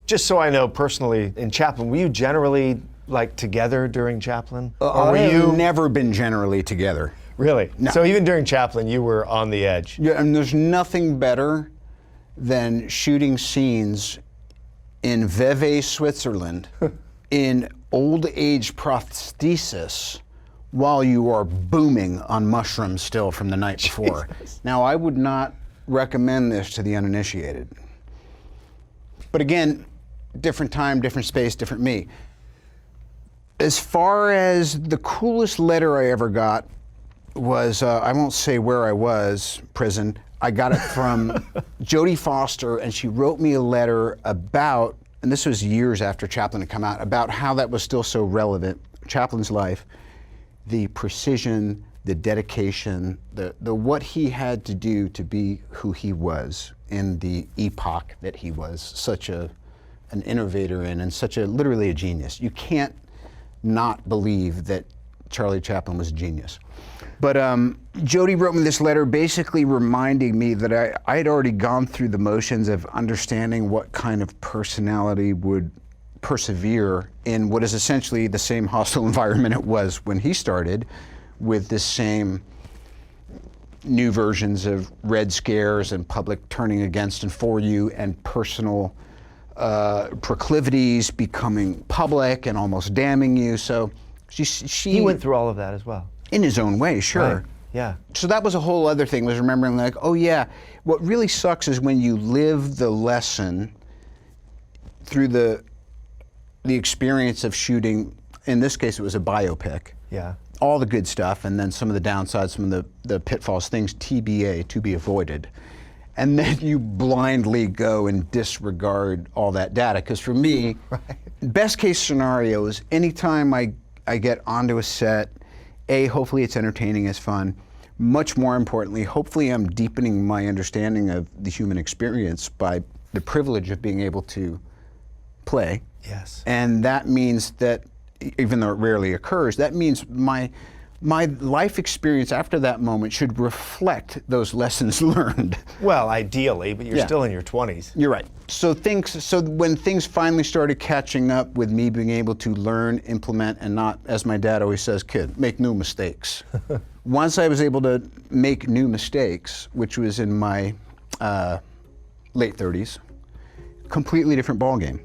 Just so I know personally, in Chaplin, were you generally like together during Chaplin? Or were you never been generally together? Really? No. So even during Chaplin, you were on the edge. Yeah, and there's nothing better than shooting scenes in Vevey, Switzerland, in old age prosthesis, while you are booming on mushrooms still from the night before. Now, I would not recommend this to the uninitiated. But again, different time, different space, different me. As far as the coolest letter I ever got was, I won't say where I was, prison. I got it from Jodie Foster, and she wrote me a letter about, and this was years after Chaplin had come out, about how that was still so relevant, Chaplin's life, the precision, the dedication, the what he had to do to be who he was in the epoch that he was such an innovator in, and such literally a genius. You can't not believe that Charlie Chaplin was a genius. But Jodie wrote me this letter basically reminding me that I had already gone through the motions of understanding what kind of personality would persevere in what is essentially the same hostile environment it was when he started, with the same new versions of Red Scares and public turning against and for you, and personal proclivities becoming public and almost damning you. So he went through all of that as well. In his own way, sure. Right. Yeah. So that was a whole other thing, was remembering like, oh yeah, what really sucks is when you live the lesson through the experience of shooting, in this case it was a biopic. Yeah. All the good stuff, and then some of the downsides, some of the pitfalls, things TBA, to be avoided. And then you blindly go and disregard all that data. Because for me, best case scenario is anytime I get onto a set, hopefully it's entertaining, it's fun. Much more importantly, hopefully I'm deepening my understanding of the human experience by the privilege of being able to play. Yes. And that means that, even though it rarely occurs, that means my life experience after that moment should reflect those lessons learned. Well, ideally, but you're still in your 20s. You're right. So when things finally started catching up with me being able to learn, implement, and not, as my dad always says, kid, make new mistakes. Once I was able to make new mistakes, which was in my late 30s, completely different ballgame.